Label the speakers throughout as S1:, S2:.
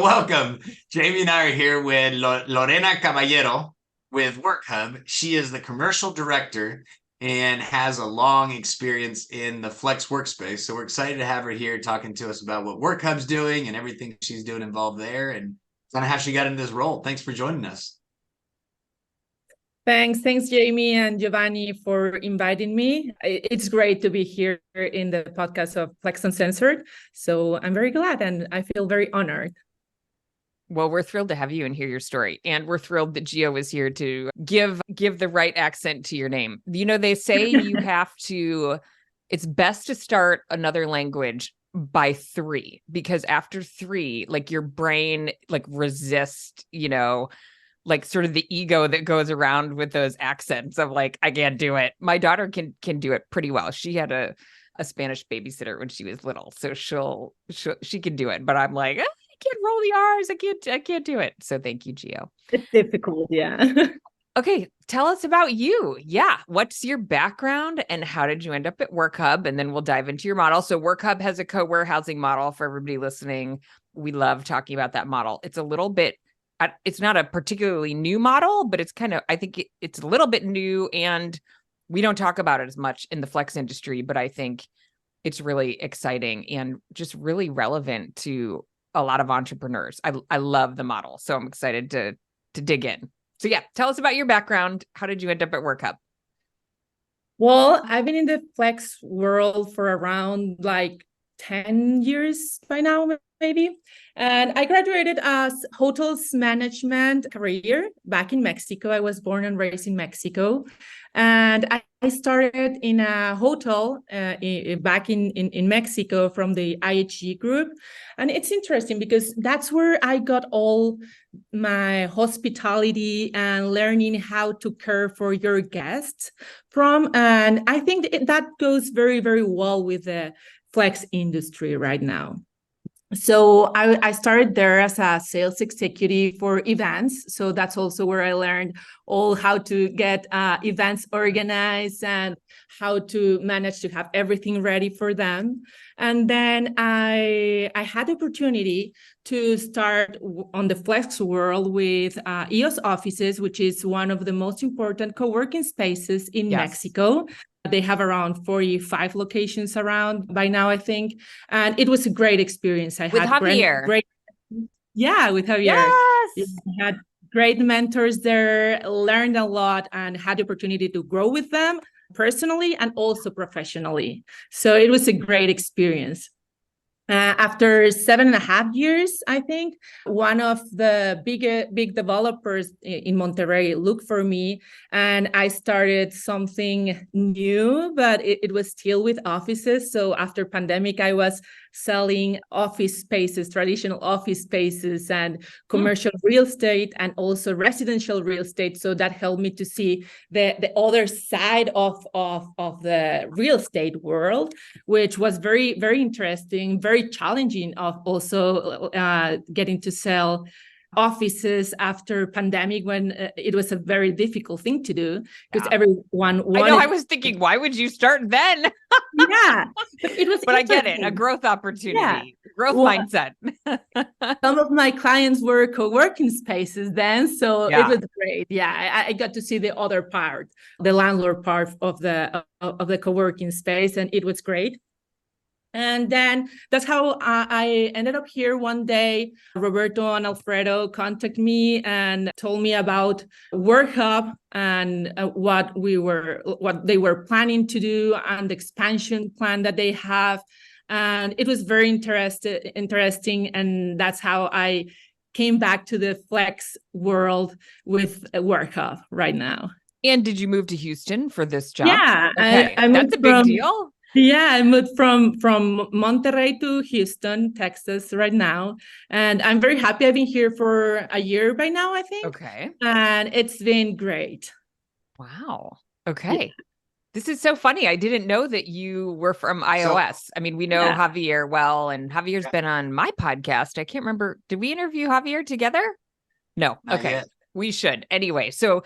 S1: Welcome. Jamie and I are here with Lorena Caballero with Workhub. She is the commercial director and has a long experience in the flex workspace. So we're excited to have her here talking to us about what Workhub's doing and everything she's doing involved there and kind of how she got into this role. Thanks for joining us.
S2: Thanks, Jamie and Giovanni, for inviting me. It's great to be here in the podcast of Flex Uncensored. So I'm very glad and I feel very honored.
S3: Well, we're thrilled to have you and hear your story. And we're thrilled that Gio was here to give the right accent to your name. You know, they say it's best to start another language by 3, because after 3, like your brain resists, like sort of the ego that goes around with those accents of like, I can't do it. My daughter can do it pretty well. She had a Spanish babysitter when she was little, so she can do it. But I'm like, I can't roll the R's. I can't do it. So thank you, Gio.
S2: It's difficult, yeah.
S3: Okay, tell us about you. Yeah, what's your background and how did you end up at Workhub? And then we'll dive into your model. So Workhub has a co-warehousing model for everybody listening. We love talking about that model. It's a little bit, it's not a particularly new model, but it's kind of, I think it's a little bit new and we don't talk about it as much in the flex industry, but I think it's really exciting and just really relevant to a lot of entrepreneurs. I love the model. So I'm excited to dig in. So yeah, tell us about your background. How did you end up at Workhub?
S2: Well, I've been in the flex world for around like 10 years by now, maybe. And I graduated as hotels management career back in Mexico. I was born and raised in Mexico. And I started in a hotel back in Mexico from the IHG group. And it's interesting because that's where I got all my hospitality and learning how to care for your guests from. And I think that goes very, very well with the flex industry right now. So I started there as a sales executive for events. So that's also where I learned all how to get events organized and how to manage to have everything ready for them. And then I had the opportunity to start on the flex world with EOS offices, which is one of the most important co-working spaces in Mexico. They have around 45 locations around by now, I think. And it was a great experience.
S3: With Javier.
S2: With Javier.
S3: Yes.
S2: I had great mentors there, learned a lot, and had the opportunity to grow with them personally and also professionally. So it was a great experience. After 7.5 years, I think, one of the big developers in Monterrey looked for me and I started something new, but it was still with offices. So after pandemic, I was selling office spaces, traditional office spaces and commercial real estate and also residential real estate. So that helped me to see the other side of the real estate world, which was very, very interesting, very challenging of also getting to sell offices after pandemic when it was a very difficult thing to do because everyone wanted.
S3: I know. I was thinking, why would you start then?
S2: Yeah, it was.
S3: But I get it. A growth opportunity, growth mindset.
S2: Some of my clients were co-working spaces then, so it was great. Yeah, I got to see the other part, the landlord part of the co-working space, and it was great. And then that's how I ended up here one day. Roberto and Alfredo contacted me and told me about Workhub and what they were planning to do and the expansion plan that they have. And it was very interesting. And that's how I came back to the flex world with Workhub right now.
S3: And did you move to Houston for this job?
S2: Yeah,
S3: okay. That's a big deal.
S2: Yeah, I moved from Monterrey to Houston, Texas right now. And I'm very happy. I've been here for a year by now, I think.
S3: Okay.
S2: And it's been great.
S3: Wow. Okay. Yeah. This is so funny. I didn't know that you were from iOS. I mean, we know Javier well, and Javier's been on my podcast. I can't remember. Did we interview Javier together? No.
S1: Not
S3: okay.
S1: yet.
S3: We should. Anyway, so,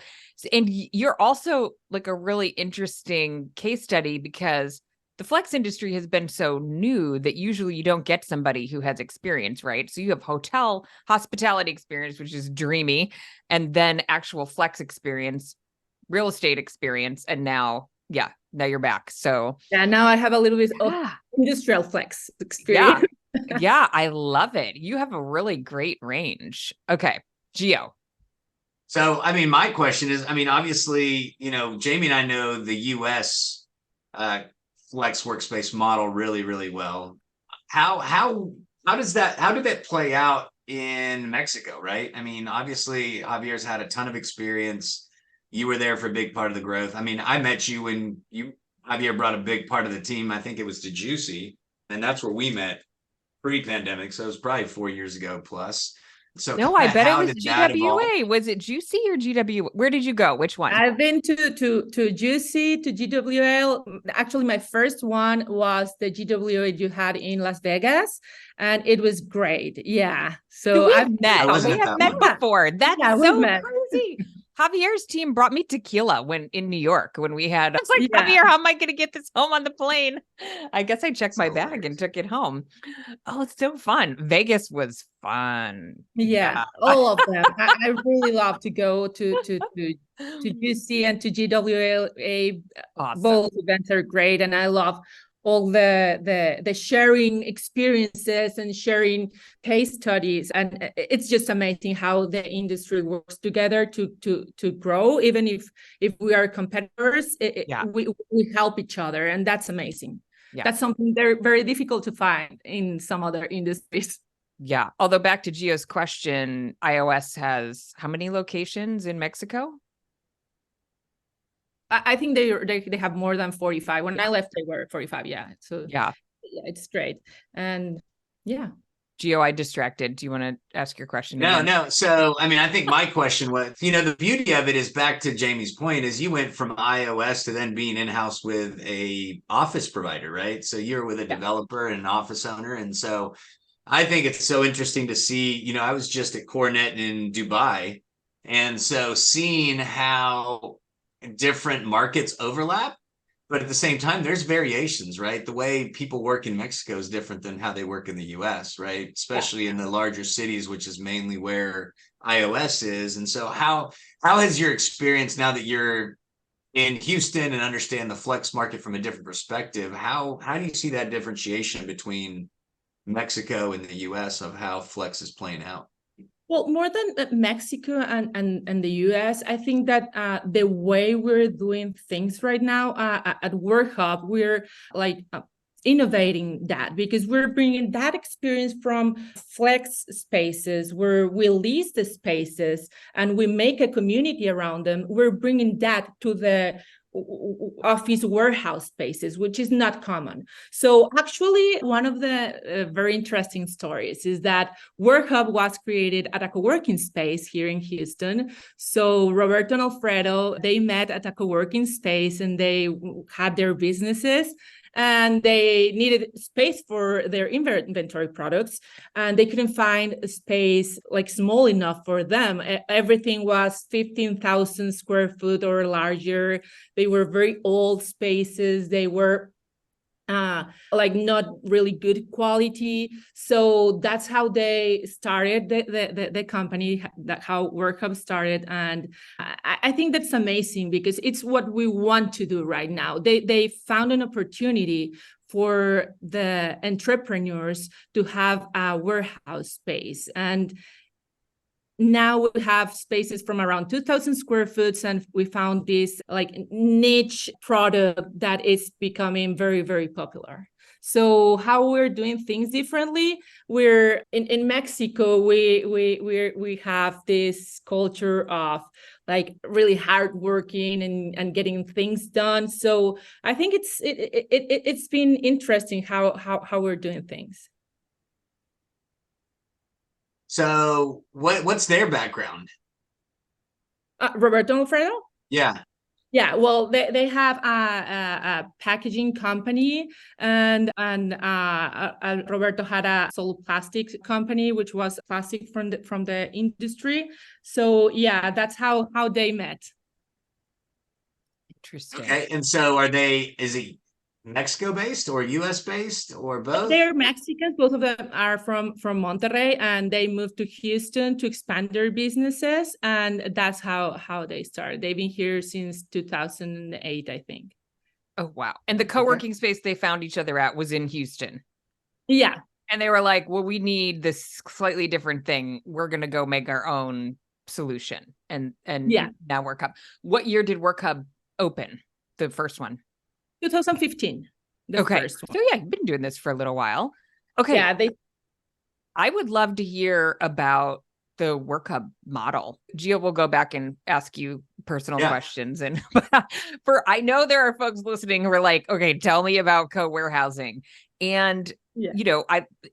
S3: and you're also like a really interesting case study because the the flex industry has been so new that usually you don't get somebody who has experience, right? So you have hotel hospitality experience, which is dreamy, and then actual flex experience, real estate experience, and now you're back. So
S2: yeah, now I have a little bit of industrial flex experience.
S3: Yeah, I love it. You have a really great range. Okay, Gio.
S1: So, I mean, my question is, I mean, obviously, Jamie and I know the US flex workspace model really, really well. How did that play out in Mexico, right? I mean, obviously, Javier's had a ton of experience. You were there for a big part of the growth. I mean, I met you when Javier brought a big part of the team. I think it was to Juicy, and that's where we met pre-pandemic. So it was probably 4 years ago plus. So
S3: No, I bet it
S1: how
S3: was
S1: did that evolve?
S3: GWA. Was it Juicy or GW? Where did you go? Which one?
S2: I've been to Juicy, to GWL. Actually, my first one was the GWA you had in Las Vegas, and it was great. Yeah. So
S3: we
S2: I've
S3: met.
S1: wasn't
S3: We
S1: at
S3: have
S1: that
S3: met
S1: one.
S3: before. That's
S2: Yeah, we've
S3: so
S2: met.
S3: crazy. Javier's team brought me tequila when in New York when we had. I was like,
S2: Yeah.
S3: Javier, how am I going to get this home on the plane? I guess I checked my
S1: So
S3: bag
S1: hilarious.
S3: and took it home. Oh, it's so fun. Vegas was fun.
S2: Yeah, all of them. I really love to go to GC and to GWA.
S3: Awesome.
S2: Both events are great, and I love all the sharing experiences and sharing case studies, and it's just amazing how the industry works together to grow. Even if we are competitors, we help each other, and that's amazing.
S3: Yeah.
S2: That's something very, very difficult to find in some other industries.
S3: Yeah. Although back to Gio's question, iOS has how many locations in Mexico?
S2: I think they have more than 45. When I left, they were 45. Yeah. So yeah, it's great. And yeah.
S3: Gio, I distracted. Do you want to ask your question?
S1: No. So, I mean, I think my question was, the beauty of it is back to Jamie's point is you went from iOS to then being in-house with a office provider, right? So you're with a developer and an office owner. And so I think it's so interesting to see, I was just at Coronet in Dubai. And so seeing how different markets overlap, but at the same time, there's variations, right? The way people work in Mexico is different than how they work in the US, right? Especially in the larger cities, which is mainly where iOS is. And so how has your experience now that you're in Houston and understand the flex market from a different perspective, how do you see that differentiation between Mexico and the US of how flex is playing out?
S2: Well, more than Mexico and the US, I think that the way we're doing things right now at Workhub, we're like innovating that because we're bringing that experience from flex spaces where we lease the spaces and we make a community around them. We're bringing that to the office warehouse spaces, which is not common. So actually, one of the very interesting stories is that Workhub was created at a co-working space here in Houston. So Roberto and Alfredo, they met at a co-working space and they had their businesses and they needed space for their inventory products and they couldn't find a space like small enough for them. Everything was 15,000 square foot or larger. They were very old spaces. They were like not really good quality. So that's how they started the company, that how Workhub started. And I think that's amazing because it's what we want to do right now. They found an opportunity for the entrepreneurs to have a warehouse space. And now we have spaces from around 2,000 square foot, and we found this like niche product that is becoming very, very popular. So how we're doing things differently, we're in Mexico, we have this culture of like really hardworking and getting things done. So I think it's been interesting how we're doing things.
S1: So what's their background?
S2: Roberto Alfredo?
S1: Yeah.
S2: Yeah, well, they have a packaging company, and Roberto had a solid plastics company, which was plastic from the industry. So yeah, that's how they met.
S3: Interesting.
S1: Okay, and so is it Mexico based or US based or both?
S2: They're Mexicans. Both of them are from Monterrey, and they moved to Houston to expand their businesses. And that's how they started. They've been here since 2008, I think.
S3: Oh, wow. And the co-working space they found each other at was in Houston.
S2: Yeah.
S3: And they were like, well, we need this slightly different thing. We're going to go make our own solution. And
S2: Yeah.
S3: now Workhub. What year did Workhub open? The first one?
S2: 2015. The
S3: Okay.
S2: first one.
S3: So yeah, you've been doing this for a little while. Okay.
S2: Yeah,
S3: I would love to hear about the Workhub model. Gio will go back and ask you personal questions. And I know there are folks listening who are like, okay, tell me about co-warehousing. And you know,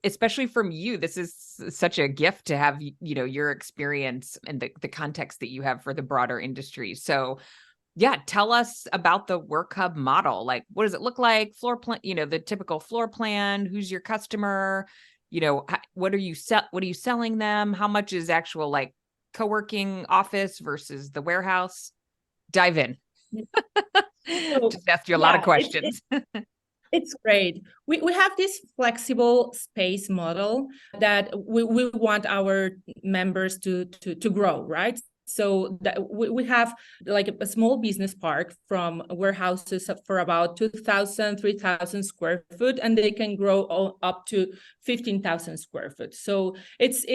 S3: especially from you, this is such a gift to have, you know, your experience and the context that you have for the broader industry. So yeah, tell us about the Workhub model. Like, what does it look like? Floor plan, you know, the typical floor plan, who's your customer? You know, what are you selling them? How much is actual like co-working office versus the warehouse? Dive in. Just asked you a lot of questions.
S2: It's great. We have this flexible space model that we want our members to grow, right? So that we have like a small business park from warehouses for about 2,000, 3,000 square foot, and they can grow up to 15,000 square foot. So it's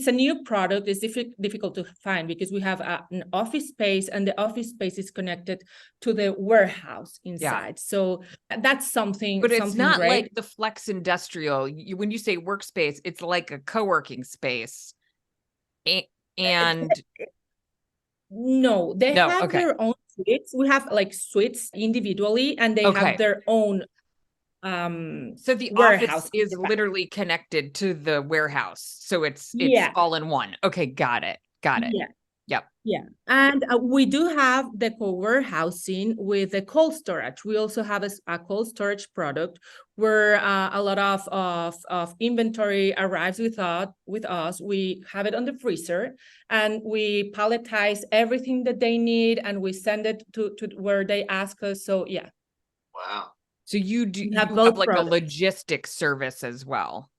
S2: a new product. It's difficult to find because we have an office space, and the office space is connected to the warehouse inside. So that's something.
S3: But it's not
S2: great.
S3: like the flex industrial. When you say workspace, it's like a co-working space. And
S2: no, they have their own suites. We have like suites individually, and they have their own
S3: so the office is literally connected to the warehouse. So it's all in one. Okay, got it.
S2: Yeah. Yep. Yeah. And we do have the co-warehousing with the cold storage. We also have a cold storage product where a lot of inventory arrives with us. We have it on the freezer, and we palletize everything that they need, and we send it to where they ask us. So yeah.
S1: Wow.
S3: So you have like a logistics service as well.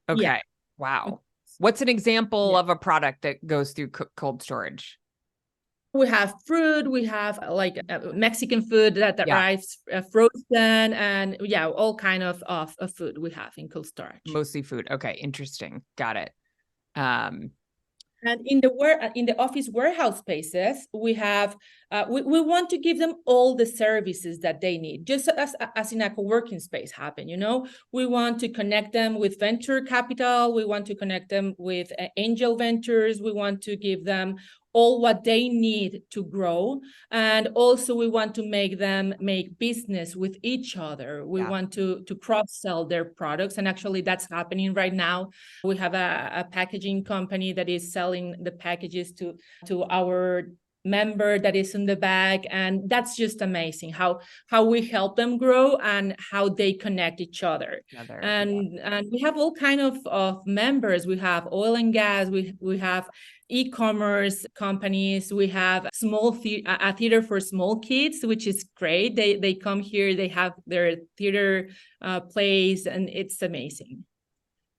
S3: Okay. Yeah. Wow. What's an example of a product that goes through cold storage?
S2: We have fruit, we have like Mexican food that arrives frozen, and all kind of food we have in cold storage.
S3: Mostly food. Okay, interesting. Got it.
S2: And in the office warehouse spaces, we have we want to give them all the services that they need, just as in a co-working space happen. You know, we want to connect them with venture capital. We want to connect them with angel ventures. We want to give them all what they need to grow. And also we want to make them make business with each other. We want to cross-sell their products. And actually that's happening right now. We have a packaging company that is selling the packages to our member that is in the back, and that's just amazing how we help them grow and how they connect each other. And we have all kind of members. We have oil and gas, we have e-commerce companies, we have a theater for small kids, which is great. They come here, they have their theater plays, and it's amazing.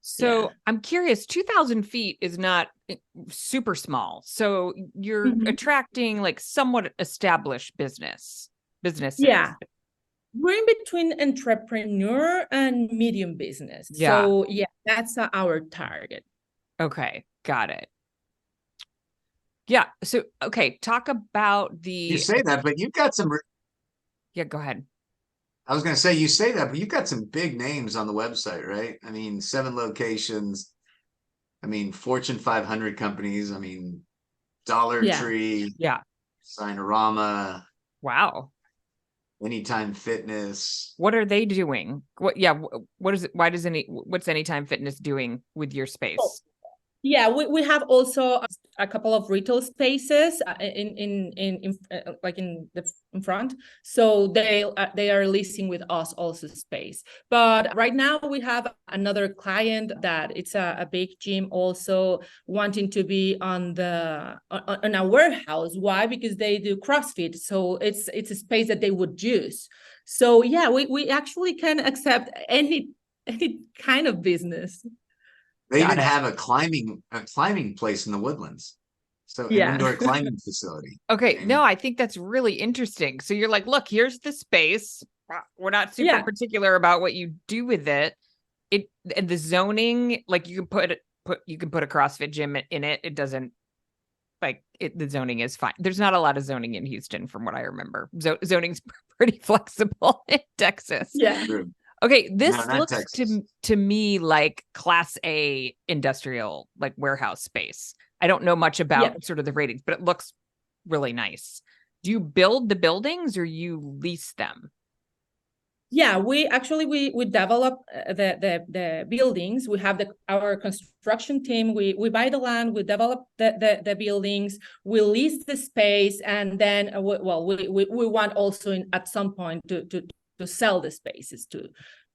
S3: So I'm curious, 2,000 feet is not super small. So you're attracting like somewhat established businesses.
S2: Yeah. We're in between entrepreneur and medium business.
S3: Yeah.
S2: So yeah, that's our target.
S3: Okay. Got it. Yeah. So, okay. Talk about
S1: You say that, but you've got some.
S3: Yeah, go ahead.
S1: I was going to say, you say that, but you've got some big names on the website, right? I mean, 7 locations. I mean, Fortune 500 companies. I mean, Dollar Tree.
S3: Yeah.
S1: Sinorama.
S3: Wow.
S1: Anytime Fitness.
S3: What are they doing? What is it? What's Anytime Fitness doing with your space?
S2: Oh. Yeah, we have also a couple of retail spaces in front. So they are leasing with us also space. But right now we have another client that it's a big gym also wanting to be on a warehouse. Why? Because they do CrossFit. So it's a space that they would use. So yeah, we actually can accept any kind of business.
S1: They
S3: Got
S1: even
S3: it.
S1: have a climbing place in the Woodlands. So an
S2: Yeah.
S1: indoor climbing facility.
S3: Okay,
S1: And
S3: no, I think that's really interesting. So you're like, look, here's the space. We're not super
S2: Yeah.
S3: particular about what you do with it. It and the zoning, like you can put a CrossFit gym in it. It doesn't like it. The zoning is fine. There's not a lot of zoning in Houston, from what I remember. Zoning's pretty flexible in Texas.
S2: Yeah.
S1: true.
S3: Okay,
S1: No,
S3: this
S1: not
S3: looks
S1: Texas.
S3: to me like Class A industrial, like warehouse space. I don't know much about
S2: Yeah.
S3: sort of the ratings, but it looks really nice. Do you build the buildings or you lease them?
S2: Yeah, we actually we develop the buildings. We have our construction team. We buy the land. We develop the buildings. We lease the space, and then we want also at some point to sell the spaces too.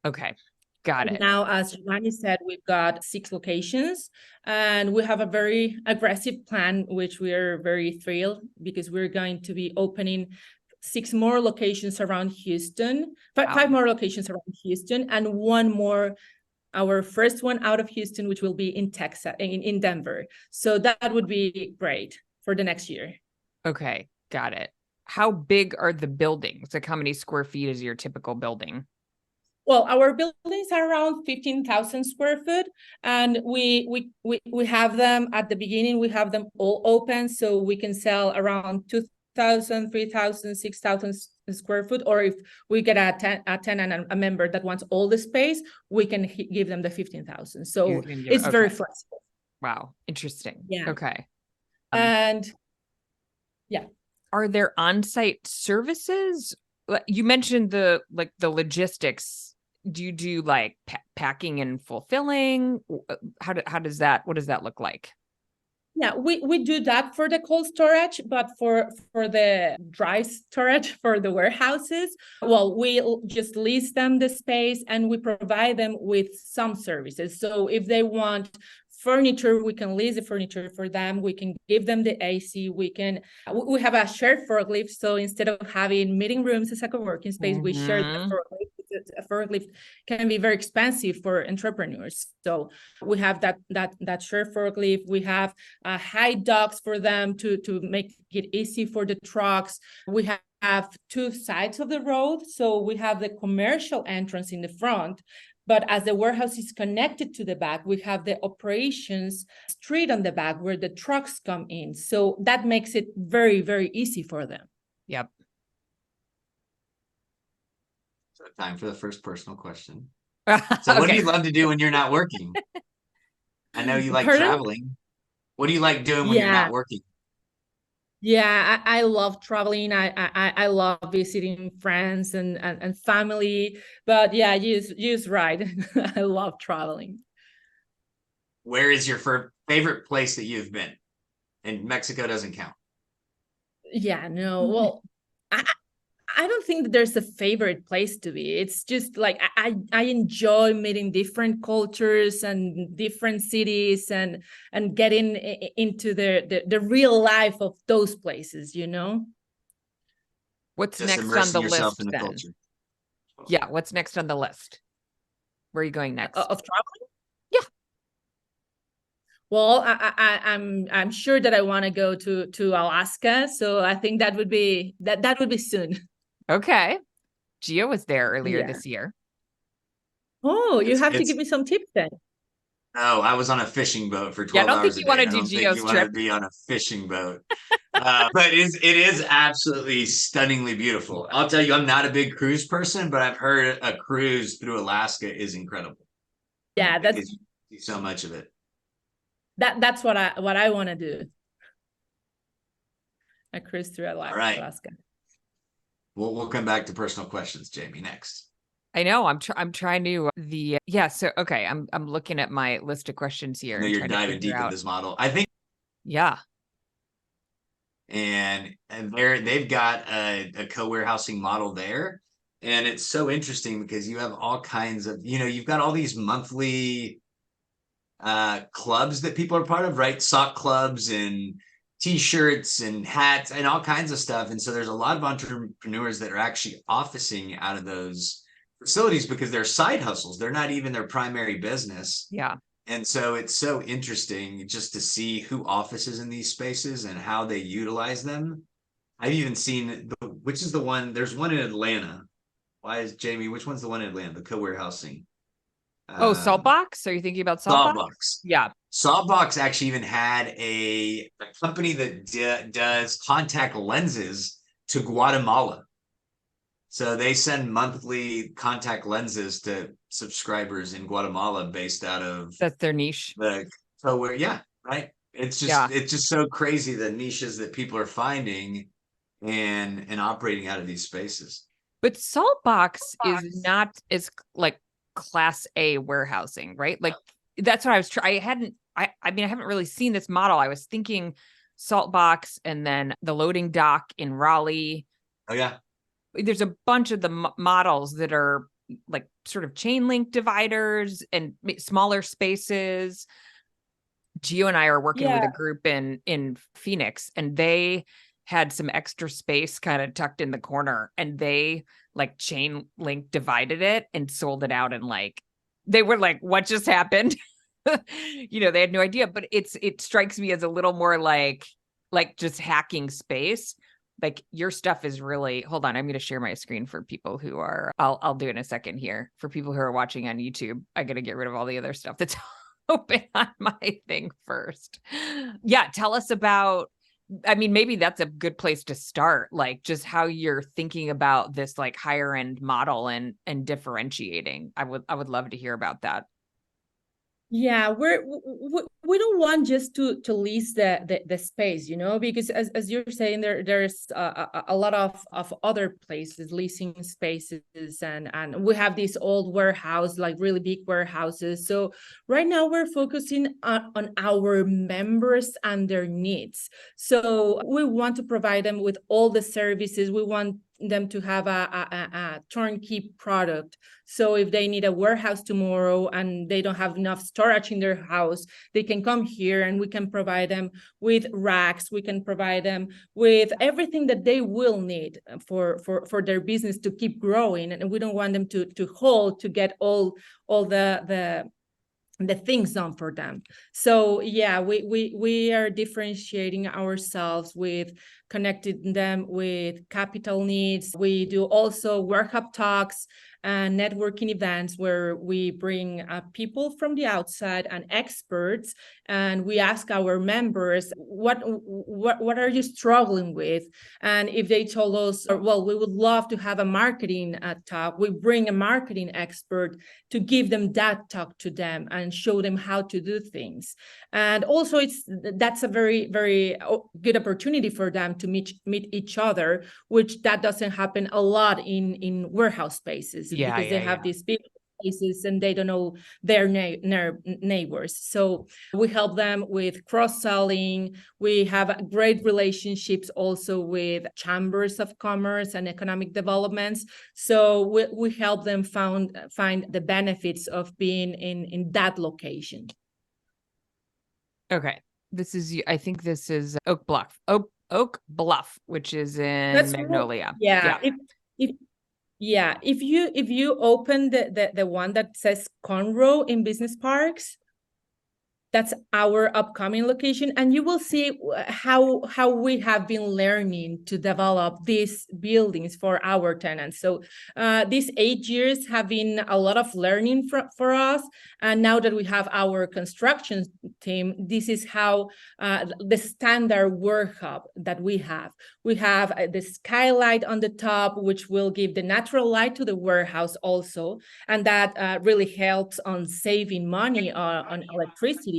S3: Okay, got it.
S2: Now, as Giovanni said, we've got 6 locations, and we have a very aggressive plan, which we are very thrilled because we're going to be opening 6 more locations around Houston,
S3: Wow.
S2: 5 more locations around Houston, and 1 more, our first one out of Houston, which will be in Texas, in Denver. So that would be great for the next year.
S3: Okay, got it. How big are the buildings? Like how many square feet is your typical building?
S2: Well, our buildings are around 15,000 square foot, and we have them at the beginning. We have them all open, so we can sell around 2,000, 3,000, 6,000 square foot. Or if we get a tenant and a member that wants all the space, we can give them the 15,000. So it's very flexible.
S3: Wow, interesting.
S2: Yeah.
S3: Okay.
S2: And yeah.
S3: Are there on-site services? You mentioned the logistics. Do you do like packing and fulfilling? What does that look like?
S2: Yeah, we do that for the cold storage, but for the dry storage for the warehouses, well, we just lease them the space and we provide them with some services. So if they want furniture, we can lease the furniture for them. We can give them the AC. We have a shared forklift. So instead of having meeting rooms as a co-working space, we share the forklift. A forklift can be very expensive for entrepreneurs. So we have that shared forklift. We have high docks for them to make it easy for the trucks. We have 2 sides of the road. So we have the commercial entrance in the front, but as the warehouse is connected to the back, we have the operations street on the back where the trucks come in. So that makes it very, very easy for them.
S3: Yep.
S1: So time for the first personal question. So what do you love to do when you're not working? I know you like traveling. What do you like doing when you're not working?
S2: Yeah, I love traveling. I love visiting friends and family. But yeah, you're right. I love traveling.
S1: Where is your favorite place that you've been? And Mexico doesn't count.
S2: Yeah, no. Well, I don't think that there's a favorite place to be. It's just like I enjoy meeting different cultures and different cities and getting into the real life of those places, you know?
S3: What's
S1: Just
S3: next on the
S1: yourself
S3: list
S1: in the
S3: then?
S1: culture.
S3: Yeah, what's next on the list? Where are you going next?
S2: Of traveling?
S3: Yeah.
S2: Well, I'm sure that I want to go to Alaska, so I think that would be soon.
S3: Okay. Gio was there earlier this year.
S2: Oh, you have to give me some tips then.
S1: No, I was on a fishing boat for 12
S3: Yeah, I don't
S1: hours
S3: think you want to
S1: a day.
S3: do
S1: I don't think
S3: Gio's
S1: you want
S3: trip.
S1: to be on a fishing boat. But it is absolutely stunningly beautiful. I'll tell you, I'm not a big cruise person, but I've heard a cruise through Alaska is incredible.
S2: Yeah, that's
S1: because you see so much of it.
S2: That's what I want to do. A cruise through Alaska.
S1: All right. We'll come back to personal questions, Jamie, next.
S3: I know. I'm trying to So okay, I'm looking at my list of questions here.
S1: I know you're diving deep in this model. I think.
S3: Yeah.
S1: And they've got a co-warehousing model there, and it's so interesting because you have all kinds of you've got all these monthly clubs that people are part of, right? Sock clubs and t-shirts and hats and all kinds of stuff. And so there's a lot of entrepreneurs that are actually officing out of those facilities because they're side hustles. They're not even their primary business.
S3: Yeah.
S1: And so it's so interesting just to see who offices in these spaces and how they utilize them. I've even seen which is the one, there's one in Atlanta. Why is Jamie, which one's the one in Atlanta? The Cowarehousing.
S3: Oh, Saltbox? Are you thinking about Saltbox?
S1: Saltbox.
S3: Yeah.
S1: Saltbox actually even had a company that does contact lenses to Guatemala. So they send monthly contact lenses to subscribers in Guatemala based out of
S3: That's their niche.
S1: Yeah, right. It's just so crazy the niches that people are finding and operating out of these spaces.
S3: But Saltbox is not as like class A warehousing, right? Like that's what I was trying. I mean, I haven't really seen this model. I was thinking Saltbox and then the loading dock in Raleigh.
S1: Oh yeah.
S3: There's a bunch of the models that are like sort of chain link dividers and smaller spaces. Gio and I are working with a group in Phoenix, and they had some extra space kind of tucked in the corner, and they like chain link divided it and sold it out. And like, they were like, what just happened? You know, they had no idea, but it strikes me as a little more like just hacking space. Like your stuff is really, hold on, I'm going to share my screen for people who are, I'll do it in a second here. For people who are watching on YouTube, I got to get rid of all the other stuff that's open on my thing first. Yeah. Tell us about, I mean, maybe that's a good place to start, like just how you're thinking about this like higher end model and differentiating. I would love to hear about that.
S2: Yeah, we don't want just to lease the space, you know, because as you're saying, there's a lot of other places leasing spaces, and we have these old warehouse, like really big warehouses. So right now we're focusing on our members and their needs. So we want to provide them with all the services. We want them to have a turnkey product. So if they need a warehouse tomorrow and they don't have enough storage in their house, they can come here and we can provide them with racks. We can provide them with everything that they will need for their business to keep growing. And we don't want them to hold to get all the things done for them. So yeah, we are differentiating ourselves with connecting them with capital needs. We do also Workhub Talks and networking events where we bring people from the outside and experts, and we ask our members, what are you struggling with? And if they told us, well, we would love to have a marketing talk, we bring a marketing expert to give them that talk to them and show them how to do things. And also that's a very, very good opportunity for them to meet each other, which that doesn't happen a lot in warehouse spaces, because they have these big places and they don't know their neighbors. So we help them with cross-selling. We have great relationships also with chambers of commerce and economic developments. So we help them find the benefits of being in that location.
S3: Okay. I think this is Oak Bluff, which is in Magnolia.
S2: Yeah. If you open the one that says Conroe in Business Parks, that's our upcoming location, and you will see how we have been learning to develop these buildings for our tenants. So these 8 years have been a lot of learning for us, and now that we have our construction team, this is how the standard Workhub that we have. We have the skylight on the top, which will give the natural light to the warehouse also, and that really helps on saving money on electricity.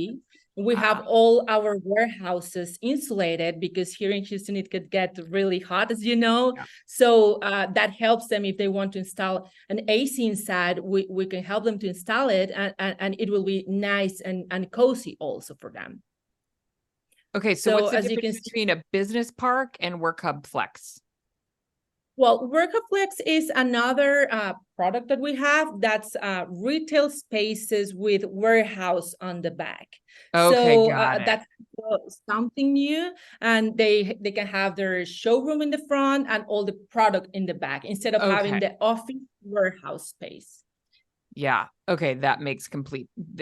S2: We have all our warehouses insulated because here in Houston it could get really hot, as you know. Yeah. So that helps them if they want to install an AC inside. We can help them to install it, and it will be nice and cozy also for them.
S3: Okay, so what's the difference between a business park and Workhub Flex?
S2: Well, Workaplex is another product that we have that's retail spaces with warehouse on the back.
S3: Okay,
S2: So
S3: got it.
S2: that's something new, and they can have their showroom in the front and all the product in the back instead of having
S3: Okay.
S2: the office warehouse space.
S3: Yeah. Okay. That makes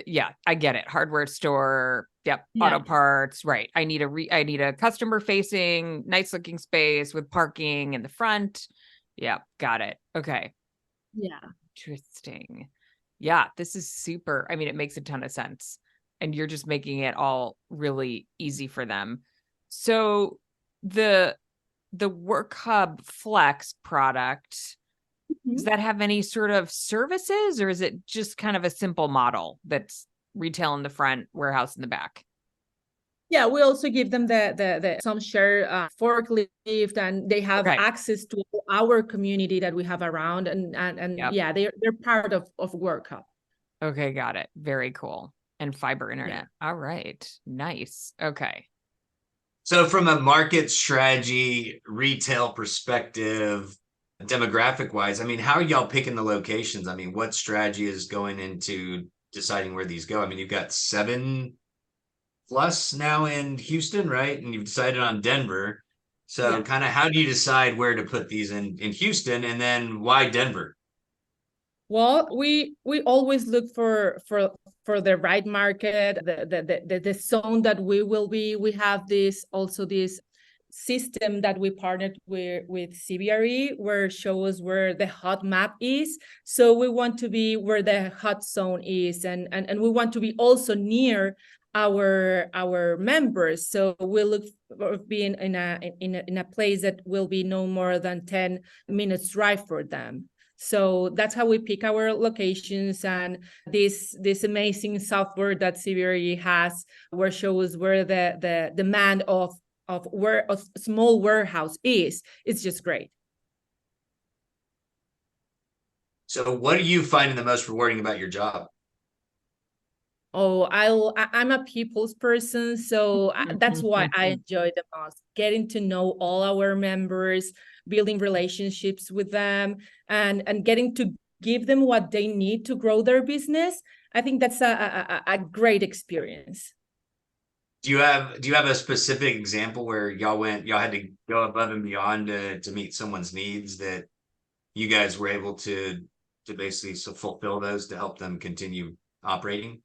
S3: yeah, I get it. Hardware store. Yep.
S2: Yeah.
S3: Auto parts. Right. I need a customer facing, nice looking space with parking in the front. Yep. Got it. Okay.
S2: Yeah.
S3: Interesting. Yeah. This is super. I mean, it makes a ton of sense. And you're just making it all really easy for them. So the Workhub Flex product, does that have any sort of services, or is it just kind of a simple model that's retail in the front, warehouse in the back?
S2: Yeah, we also give them the some share forklift, and they have
S3: Okay.
S2: access to our community that we have around, and
S3: Yep.
S2: yeah, they're part of Workup.
S3: Okay, got it. Very cool. And fiber
S2: Yeah.
S3: internet. All right. Nice. Okay.
S1: So from a market strategy, retail perspective, demographic wise, I mean, how are y'all picking the locations? I mean, what strategy is going into deciding where these go? I mean, you've got 7+ now in Houston, right? And you've decided on Denver. So
S2: Yeah.
S1: kind of how do you decide where to put these in Houston, and then why Denver?
S2: Well, we always look for the right market, the zone that we will be. We have this system that we partnered with CBRE, where shows where the hot map is. So we want to be where the hot zone is, and we want to be also near our members. So we look for being in a place that will be no more than 10 minutes drive for them. So that's how we pick our locations, and this amazing software that CBRE has, where shows where the demand of where a small warehouse is. It's just great.
S1: So what are you finding the most rewarding about your job?
S2: Oh, I'm a people's person, so that's why I enjoy the most. Getting to know all our members, building relationships with them, and getting to give them what they need to grow their business. I think that's a great experience.
S1: Do you have a specific example where y'all had to go above and beyond to meet someone's needs, that you guys were able to basically fulfill those to help them continue operating?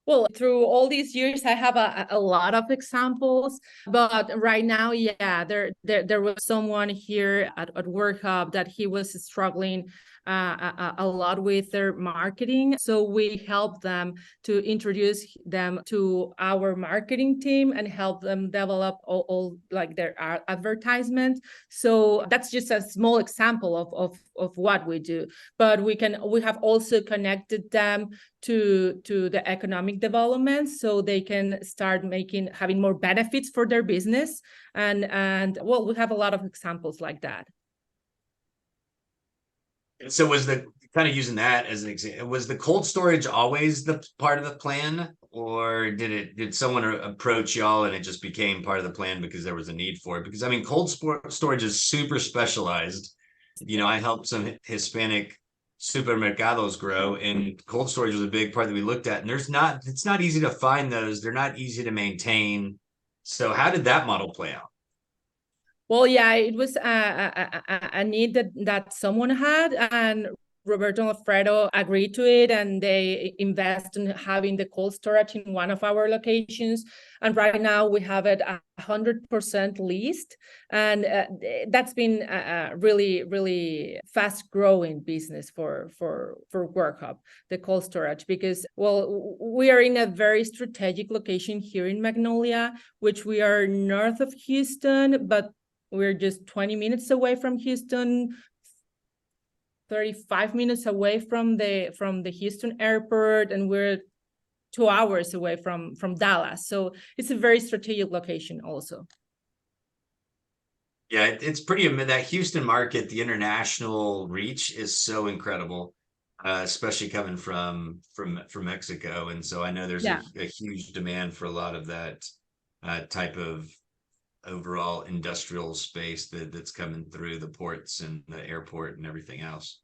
S2: Well, through all these years, I have a lot of examples, but right now, yeah, there was someone here at Workhub that he was struggling a lot with their marketing. So we helped them to introduce them to our marketing team and help them develop all like their advertisement. So that's just a small example of what we do. But we have also connected them to the economic development, so they can start having more benefits for their business, and well, we have a lot of examples like that.
S1: And so was the kind of using that as an example, was the cold storage always the part of the plan, or did someone approach y'all and it just became part of the plan because there was a need for it? Because I mean, storage is super specialized. You know, I helped some Hispanic supermercados grow, and cold storage was a big part that we looked at. And it's not easy to find those. They're not easy to maintain. So how did that model play out?
S2: Well, yeah, it was a need that someone had, and Roberto and Alfredo agreed to it, and they invest in having the cold storage in one of our locations. And right now we have it 100% leased, and that's been a really, really fast growing business for Workhub, the cold storage, because, well, we are in a very strategic location here in Magnolia, which we are north of Houston, but we're just 20 minutes away from Houston, 35 minutes away from the Houston airport, and we're 2 hours away from Dallas. So it's a very strategic location also.
S1: Yeah, it's pretty that Houston market. The international reach is so incredible, especially coming from Mexico, and so I know there's a huge demand for a lot of that type of overall industrial space that's coming through the ports and the airport and everything else.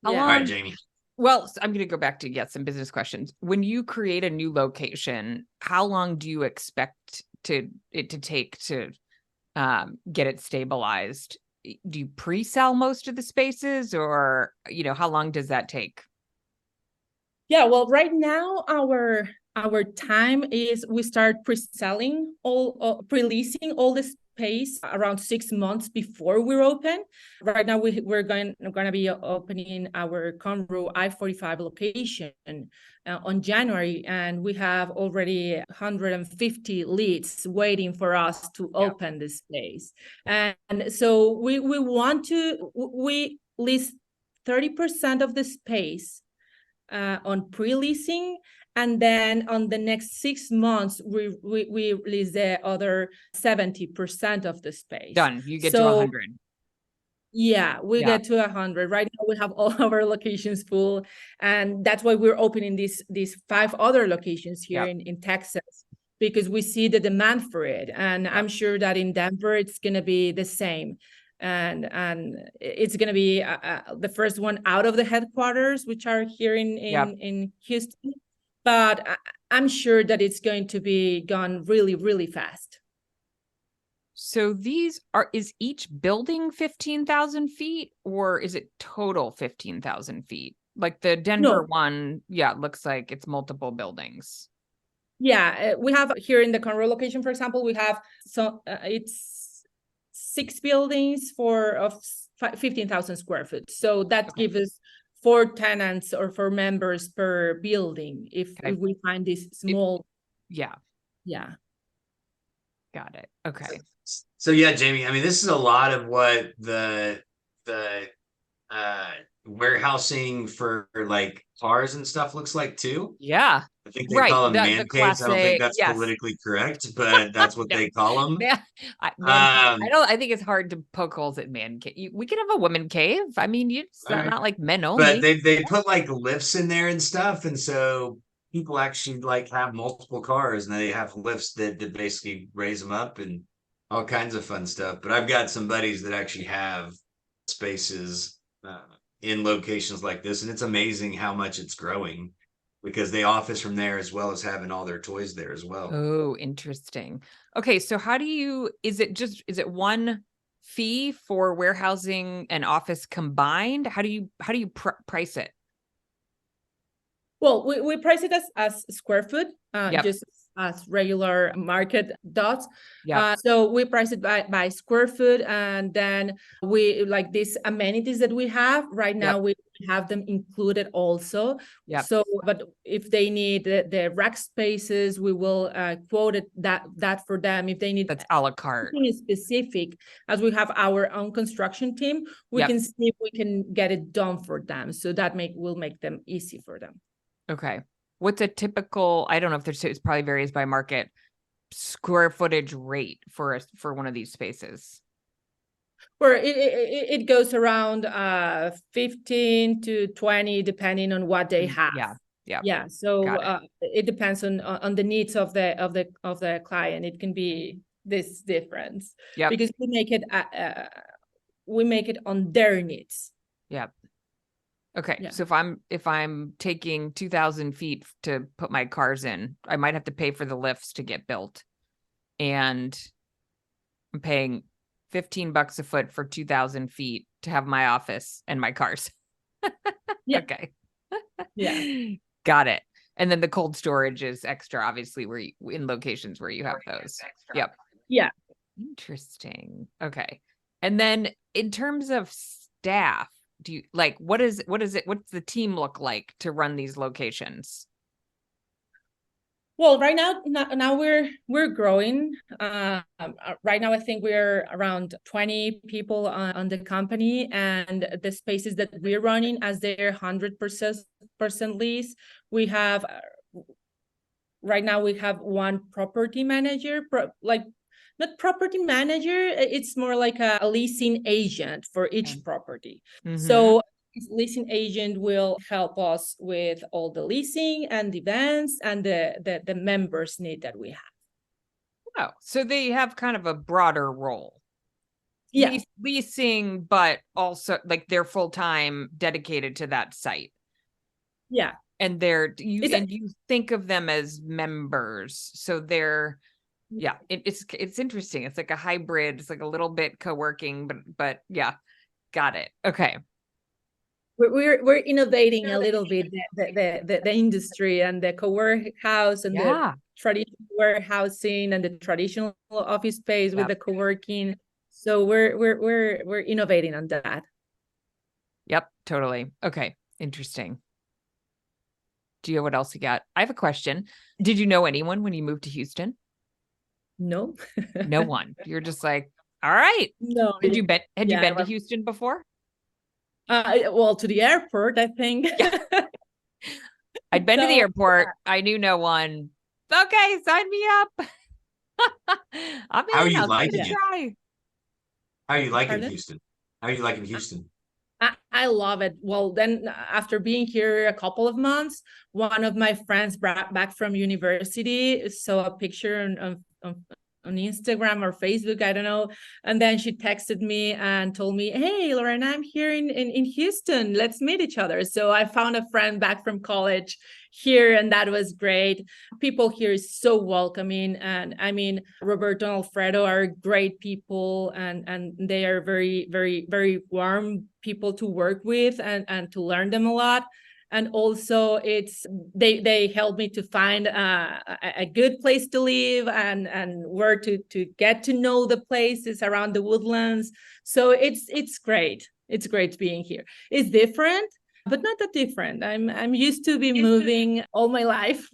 S3: How
S2: Yeah.
S1: All right,
S3: long?
S1: Jamie.
S3: Well, I'm going to go back to get some business questions. When you create a new location, how long do you expect it to take to get it stabilized? Do you pre-sell most of the spaces, or how long does that take?
S2: Yeah, well, right now our time is we start pre-selling pre-leasing all the space around 6 months before we're open. Right now we're going to be opening our Conroe I-45 location on January, and we have already 150 leads waiting for us to open the space. And so we lease 30% of the space on pre-leasing, and then on the next 6 months we release the other 70% of the space.
S3: Done. You get to 100.
S2: Yeah, we get to 100. Right now we have all our locations full, and that's why we're opening these 5 other locations here in Texas, because we see the demand for it. And I'm sure that in Denver it's going to be the same. And it's going to be the first one out of the headquarters, which are here in Houston. But I'm sure that it's going to be gone really, really fast.
S3: So is each building 15,000 feet, or is it total 15,000 feet? Like the Denver one, it looks like it's multiple buildings.
S2: Yeah, we have here in the Conroe location, for example, we have it's 6 buildings of 15,000 square feet. So that gives us 4 tenants or 4 members per building if we find this small.
S3: Yeah. Got it. Okay.
S1: So yeah, Jamie, I mean, this is a lot of what the warehousing for like cars and stuff looks like too.
S3: Yeah.
S1: I think they call them man caves. I don't think that's
S3: yes.
S1: politically correct, but that's what they call them.
S3: Yeah. I think it's hard to poke holes at man cave. We could have a woman cave. I mean, it's not like men only.
S1: But they put like lifts in there and stuff, and so people actually like have multiple cars, and they have lifts that basically raise them up and all kinds of fun stuff. But I've got some buddies that actually have spaces in locations like this, and it's amazing how much it's growing because they office from there as well as having all their toys there as well.
S3: Oh, interesting. Okay, so is it one fee for warehousing and office combined? How do you price it?
S2: Well, we price it as square foot, just as regular market dots. So we price it by square foot, and then we like these amenities that we have right now. We have them included also. So, but if they need the rack spaces, we will quote that for them. If they need
S3: that's a la carte
S2: specific, as we have our own construction team, we can see if we can get it done for them. So that will make them easy for them.
S3: Okay. What's a typical, I don't know if it probably varies by market, square footage rate for one of these spaces?
S2: Where it goes around 15 to 20, depending on what they have. Yeah. So it depends on the needs of the client. It can be this difference because we make it on their needs.
S3: Okay. So if I'm taking 2,000 feet to put my cars in, I might have to pay for the lifts to get built, and I'm paying $15 a foot for 2,000 feet to have my office and my cars. Okay. Got it. And then the cold storage is extra, obviously, where in locations where you have those.
S2: Yeah.
S3: Interesting. Okay. And then in terms of staff, do you what's the team look like to run these locations?
S2: Well, right now we're growing. Right now, I think we're around 20 people on the company, and the spaces that we're running as their 100% lease, we have right now we have one property manager, not property manager, it's more like a leasing agent for each property. So this leasing agent will help us with all the leasing and the events and the members need that we have.
S3: Oh, so they have kind of a broader role.
S2: Yeah.
S3: Leasing, but also like they're full-time dedicated to that site.
S2: Yeah.
S3: And you think of them as members. So they're, yeah, it's interesting. It's like a hybrid. It's like a little bit co-working, but yeah, got it. Okay.
S2: We're innovating a little bit the industry and the co-warehouse and the traditional warehousing and the traditional office space with the co-working. So we're innovating on that.
S3: Yep, totally. Okay, interesting. Gio, what else you got? I have a question. Did you know anyone when you moved to Houston?
S2: No.
S3: No one. You're just like, all right.
S2: No.
S3: Had you been to Houston before?
S2: Well, to the airport, I think.
S3: Yeah. I'd been to the airport. I knew no one. Okay, sign me up. I'm in.
S1: How are you
S3: I'll
S1: liking
S3: give it a
S1: it?
S3: try.
S1: How are you liking
S2: Pardon?
S1: Houston? How are you liking Houston?
S2: I love it. Well, then after being here a couple of months, one of my friends brought back from university saw a picture on Instagram or Facebook, I don't know. And then she texted me and told me, hey, Lorena, I'm here in Houston. Let's meet each other. So I found a friend back from college here, and that was great. People here is so welcoming. And I mean, Roberto and Alfredo are great people, and they are very, very, very warm people to work with and to learn them a lot. And also they helped me to find a good place to live and where to get to know the places around the woodlands. So it's great. It's great being here. It's different, but not that different. I'm used to be moving all my life.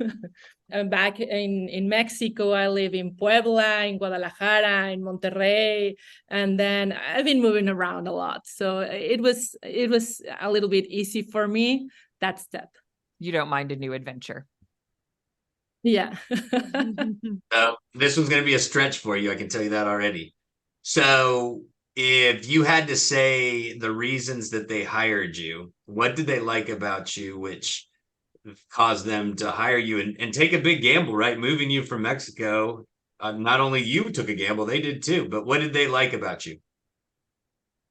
S2: I'm back in Mexico. I live in Puebla, in Guadalajara, in Monterrey, and then I've been moving around a lot. So it was a little bit easy for me, that step.
S3: You don't mind a new adventure.
S2: Yeah.
S1: So this one's going to be a stretch for you. I can tell you that already. So if you had to say the reasons that they hired you, what did they like about you, which caused them to hire you and take a big gamble, right? Moving you from Mexico. Not only you took a gamble, they did too. But what did they like about you?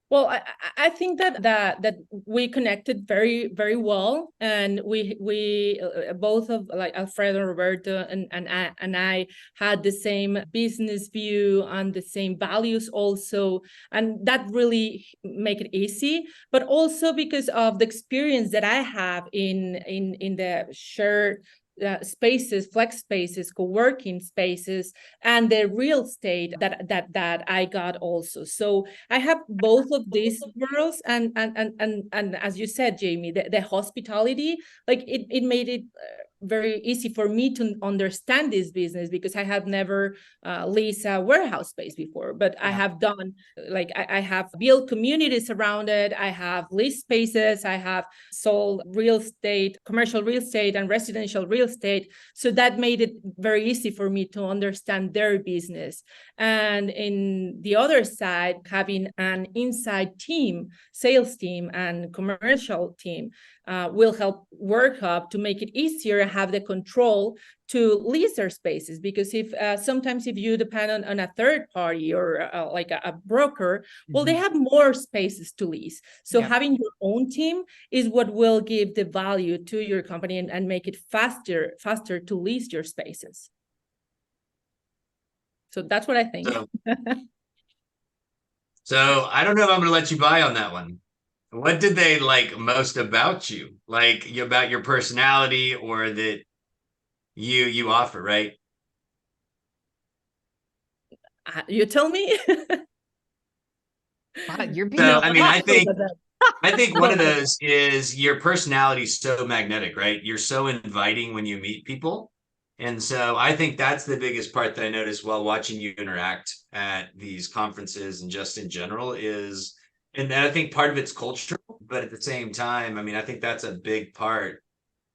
S2: Well, I think that we connected very, very well, and we both of like Alfredo and Roberto and I had the same business view and the same values also, and that really make it easy. But also because of the experience that I have in the shared spaces, flex spaces, co-working spaces, and the real estate that I got also. So I have both of these worlds, and as you said, Jamie, the hospitality, like it made it very easy for me to understand this business because I have never leased a warehouse space before, but I have done, like I have built communities around it. I have leased spaces. I have sold real estate, commercial real estate and residential real estate. So that made it very easy for me to understand their business. And in the other side, having an inside team, sales team and commercial team will help Workhub to make it easier, have the control to lease their spaces. Because if sometimes if you depend on a third party or like a broker, well, they have more spaces to lease. So having your own team is what will give the value to your company and make it faster to lease your spaces. So that's what I think.
S1: So I don't know if I'm going to let you buy on that one. What did they like most about you? Like about your personality or that you offer, right?
S2: You tell me.
S3: Wow, you're being
S1: So I mean, I think one of those is your personality is so magnetic, right? You're so inviting when you meet people. And so I think that's the biggest part that I noticed while watching you interact at these conferences and just in general is, and I think part of it's cultural, but at the same time, I mean, I think that's a big part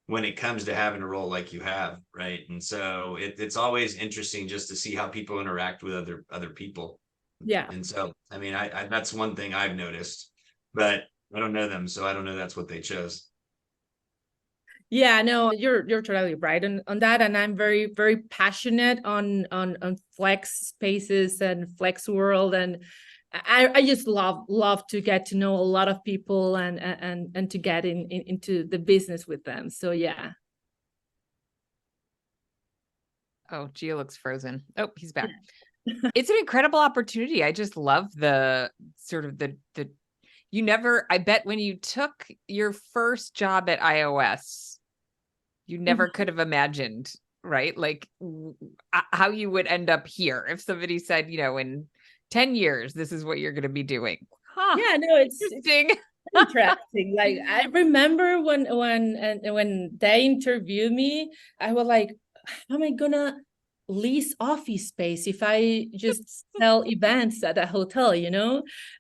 S1: when it comes to having a role like you have, right? And so it's always interesting just to see how people interact with other people.
S2: Yeah.
S1: And so, I mean, I that's one thing I've noticed, but I don't know them, so I don't know that's what they chose.
S2: Yeah, no, you're totally right on that. And I'm very, very passionate on flex spaces and flex world. And I just love to get to know a lot of people and to get into the business with them. So yeah.
S3: Oh, Gio looks frozen. Oh, he's back. It's an incredible opportunity. I just love the sort of the you never, I bet when you took your first job at iOS, you never could have imagined, right? Like how you would end up here if somebody said, in 10 years, this is what you're going to be doing. Huh.
S2: Yeah, no, it's
S3: Interesting.
S2: interesting. Like I remember when they interviewed me, I was like, how am I gonna lease office space if I just sell events at a hotel,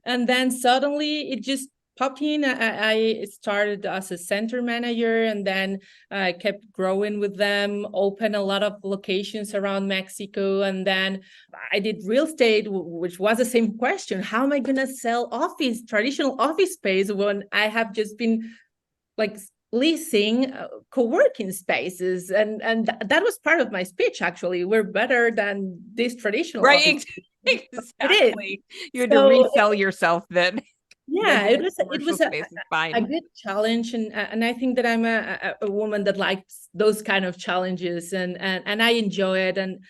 S2: And then suddenly it just popped in. I started as a center manager, and then I kept growing with them, opened a lot of locations around Mexico, and then I did real estate, which was the same question. How am I going to sell traditional office space when I have just been like leasing co-working spaces? And that was part of my speech, actually. We're better than this traditional
S3: right.
S2: office.
S3: Exactly. You had to resell yourself then.
S2: Yeah, it was a
S3: fine.
S2: good challenge, and I think that I'm a woman that likes those kind of challenges, and I enjoy it. And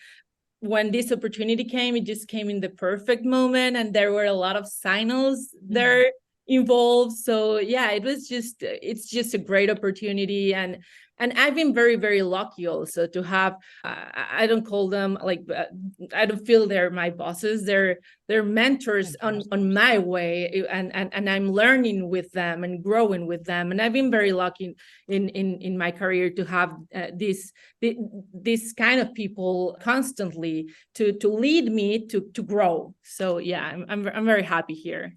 S2: when this opportunity came, it just came in the perfect moment, and there were a lot of signals there involved. So yeah, it's just a great opportunity, and I've been very, very lucky also to have. I don't call them I don't feel they're my bosses. They're mentors on my way, and I'm learning with them and growing with them. And I've been very lucky in my career to have this kind of people constantly to lead me to grow. So yeah, I'm very happy here.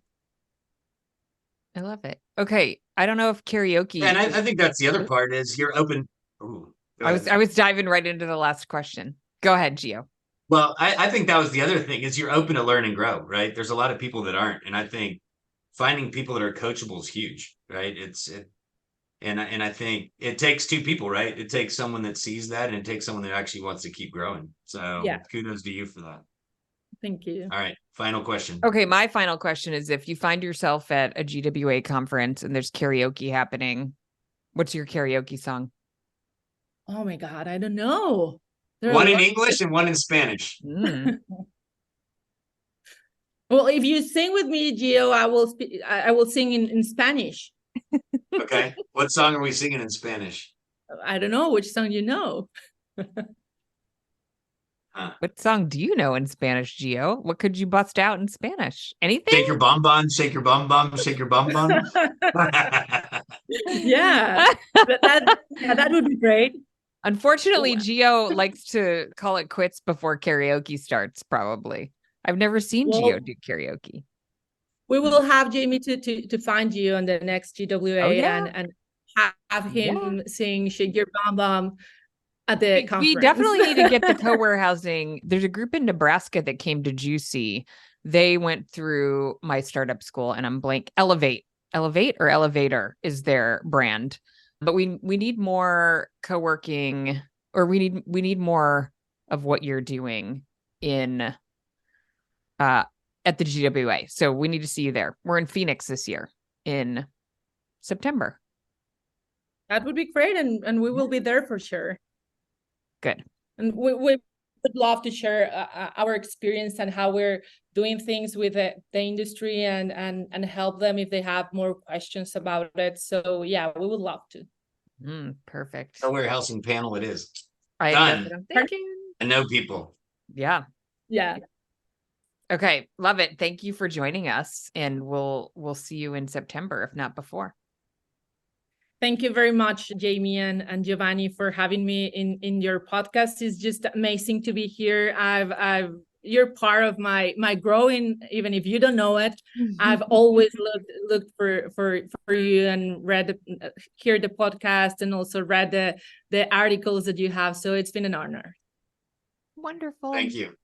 S3: I love it. Okay. I don't know if karaoke.
S1: And I think that's the other part is you're open. Ooh,
S3: I was diving right into the last question. Go ahead, Gio.
S1: Well, I think that was the other thing is you're open to learn and grow, right? There's a lot of people that aren't. And I think finding people that are coachable is huge, right? And I think it takes two people, right? It takes someone that sees that, and it takes someone that actually wants to keep growing. So
S2: yeah,
S1: kudos to you for that.
S2: Thank you.
S1: All right. Final question.
S3: Okay. My final question is, if you find yourself at a GWA conference and there's karaoke happening, what's your karaoke song?
S2: Oh my God, I don't know.
S1: One in English and one in Spanish.
S2: Well, if you sing with me, Gio, I will sing in Spanish.
S1: Okay. What song are we singing in Spanish?
S2: I don't know which song you know.
S3: What song do you know in Spanish, Gio? What could you bust out in Spanish? Anything?
S1: Shake your bum bum, shake your bum bum, shake your bum bum.
S2: Yeah, that would be great.
S3: Unfortunately, Gio likes to call it quits before karaoke starts, probably. I've never seen Gio do karaoke.
S2: We will have Jamie to find you on the next GWA and have him sing Shake Your Bum Bum at the conference.
S3: We definitely need to get the co-warehousing. There's a group in Nebraska that came to Juicy. They went through my startup school, and I'm blank. Elevate or Elevator is their brand. But we need more co-working, or we need more of what you're doing in at the GWA. So we need to see you there. We're in Phoenix this year in September.
S2: That would be great, and we will be there for sure.
S3: Good.
S2: And we would love to share our experience and how we're doing things with the industry and help them if they have more questions about it. So yeah, we would love to.
S3: Perfect.
S1: Cowarehousing panel it is.
S3: Done.
S1: I know people.
S3: Yeah.
S2: Yeah.
S3: Okay. Love it. Thank you for joining us. And we'll see you in September, if not before.
S2: Thank you very much, Jamie and Giovanni, for having me in your podcast. It's just amazing to be here. You're part of my growing, even if you don't know it. I've always looked for you and heard the podcast, and also read the articles that you have. So it's been an honor.
S3: Wonderful.
S1: Thank you.